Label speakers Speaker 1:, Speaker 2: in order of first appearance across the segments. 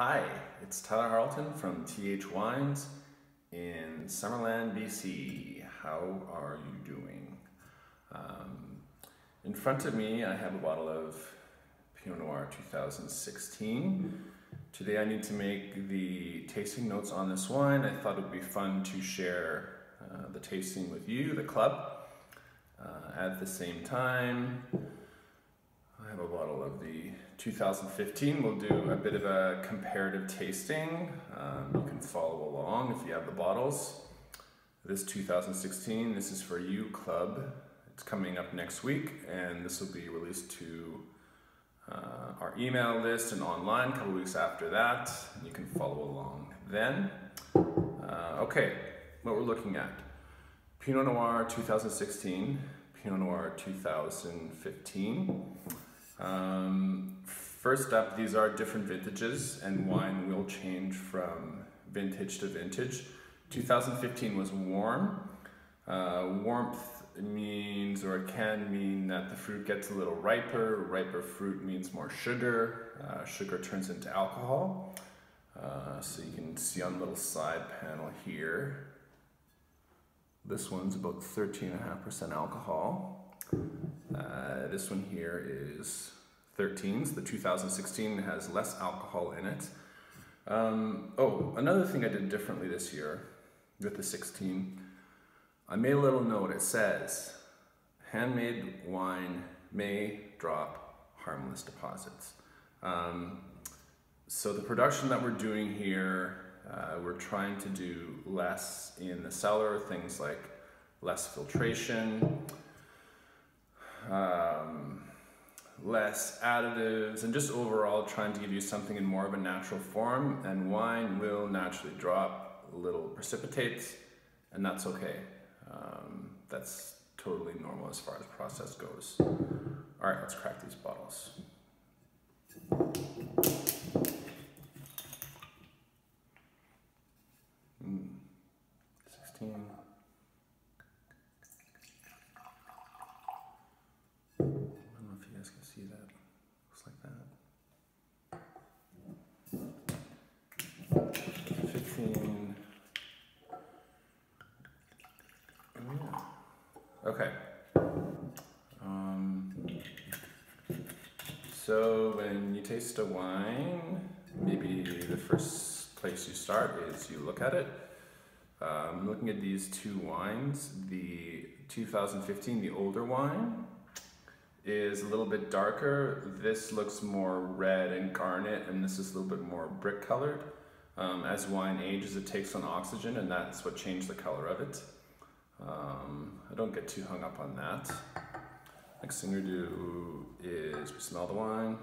Speaker 1: Hi, it's Tyler Harleton from TH Wines in Summerland, BC. How are you doing? In front of me, I have a bottle of Pinot Noir 2016. Today I need to make the tasting notes on this wine. I thought it would be fun to share the tasting with you, the club. At the same time, I have a bottle of the 2015. We'll do a bit of a comparative tasting. You can follow along if you have the bottles. This 2016, this is for you, club. It's coming up next week, and this will be released to our email list and online a couple weeks after that. And you can follow along then. Okay, what we're looking at. Pinot Noir 2016, Pinot Noir 2015. First up, these are different vintages, and wine will change from vintage to vintage. 2015 was warm. Warmth means, or it can mean, that the fruit gets a little riper. Riper fruit means more sugar. Sugar turns into alcohol. So you can see on the little side panel here, this one's about 13.5% alcohol. This one here is 13s. The 2016 has less alcohol in it. Oh, another thing I did differently this year with the 16, I made a little note. It says, handmade wine may drop harmless deposits. So the production that we're doing here, we're trying to do less in the cellar, things like less filtration, less additives, and just overall trying to give you something in more of a natural form. And wine will naturally drop a little precipitates, and that's okay. That's totally normal as far as process goes. All right, let's crack these bottles. Mm. 16. I don't know if you guys can see that. Looks like that. 15. Oh, yeah. Okay. So when you taste a wine, maybe the first place you start is you look at it. Looking at these two wines, the 2015, the older wine, is a little bit darker. This looks more red and garnet, and this is a little bit more brick colored. As wine ages, it takes on oxygen, and that's what changed the color of it. I don't get too hung up on that. Next thing we do is we smell the wine.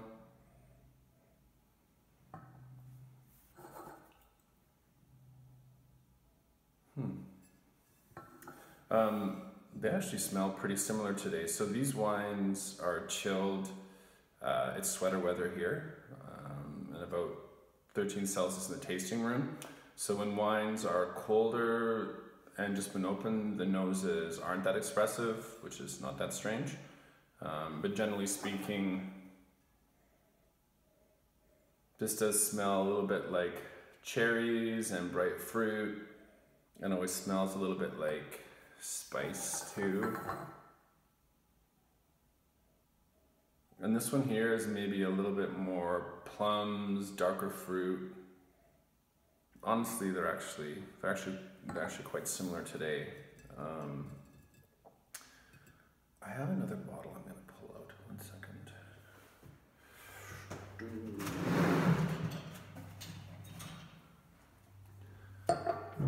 Speaker 1: They actually smell pretty similar today. So these wines are chilled. It's sweater weather here, and about 13 Celsius in the tasting room. So when wines are colder and just been opened, the noses aren't that expressive, which is not that strange. But generally speaking, this does smell a little bit like cherries and bright fruit, and always smells a little bit like spice too. And this one here is maybe a little bit more plums, darker fruit. Honestly, they're actually quite similar today. I have another bottle I'm going to pull out. 1 second.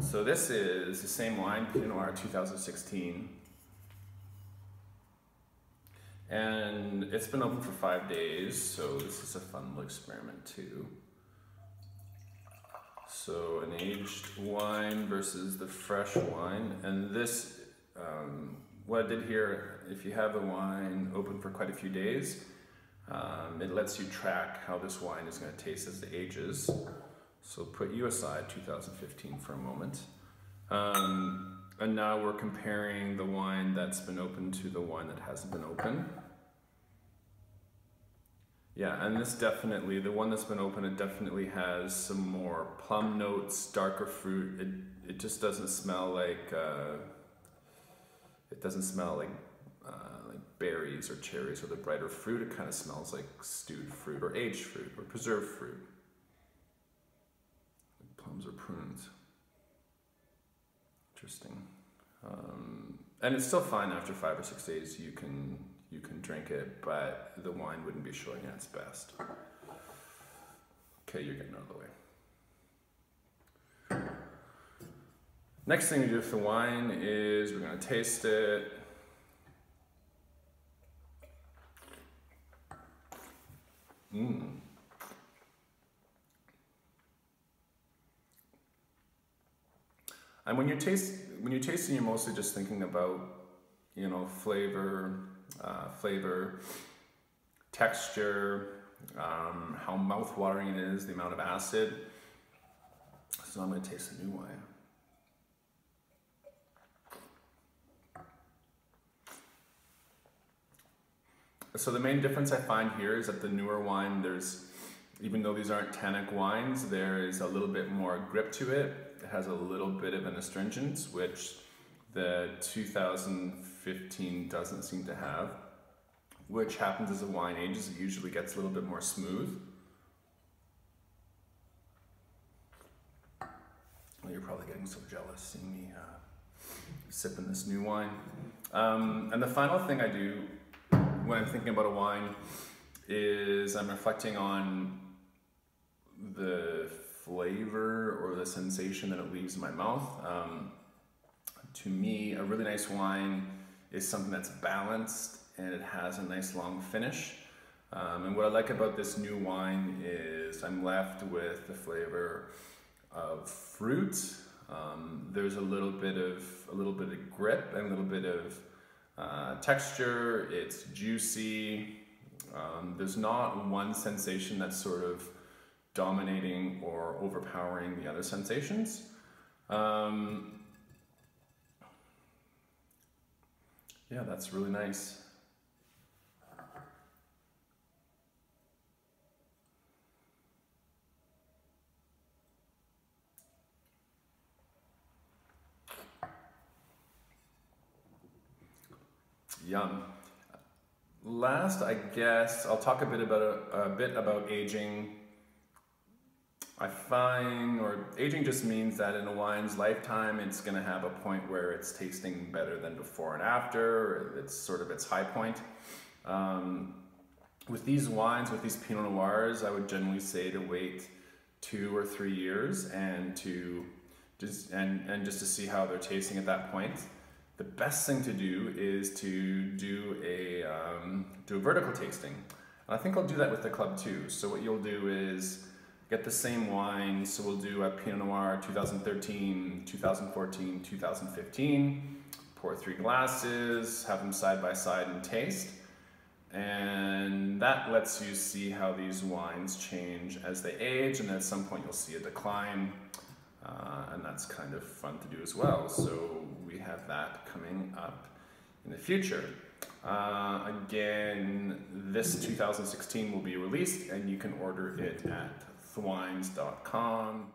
Speaker 1: So this is the same wine, Pinot Noir 2016. And it's been open for 5 days, so this is a fun little experiment too. So an aged wine versus the fresh wine. And this, what I did here, if you have a wine open for quite a few days, it lets you track how this wine is going to taste as it ages. So put you aside, 2015, for a moment. And now we're comparing the wine that's been open to the wine that hasn't been open. Yeah, and this definitely, the one that's been open, it definitely has some more plum notes, darker fruit. It just doesn't smell like, it doesn't smell like berries or cherries or the brighter fruit. It kind of smells like stewed fruit or aged fruit or preserved fruit. Like plums or prunes. Interesting. And it's still fine after 5 or 6 days. You can drink it, but the wine wouldn't be showing at its best. Okay, you're getting out of the way. Next thing we do with the wine is we're going to taste it. And when you're tasting, you're mostly just thinking about, you know, flavor, texture, how mouth-watering it is, the amount of acid. So I'm going to taste the new wine. So the main difference I find here is that the newer wine, even though these aren't tannic wines, there is a little bit more grip to it. It has a little bit of an astringence, which the 2015 doesn't seem to have, which happens as the wine ages. It usually gets a little bit more smooth. Well, you're probably getting so jealous seeing me sipping this new wine. And the final thing I do when I'm thinking about a wine is I'm reflecting on the flavor or the sensation that it leaves in my mouth. To me, a really nice wine is something that's balanced and it has a nice long finish. And what I like about this new wine is I'm left with the flavor of fruit. There's a little bit of grip and a little bit of texture. It's juicy. There's not one sensation that's sort of dominating or overpowering the other sensations. Yeah, that's really nice. Yum. Last, I guess, I'll talk a bit about aging. I find, or aging just means that in a wine's lifetime, it's going to have a point where it's tasting better than before and after. It's sort of its high point. With these wines, with these Pinot Noirs, I would generally say to wait 2 or 3 years and just to see how they're tasting at that point. The best thing to do is to do a vertical tasting. And I think I'll do that with the club too. So what you'll do is get the same wine. So we'll do a Pinot Noir 2013, 2014, 2015. Pour 3 glasses, have them side by side and taste. And that lets you see how these wines change as they age, and at some point you'll see a decline. And that's kind of fun to do as well. So we have that coming up in the future. Again, this 2016 will be released and you can order it at thwines.com.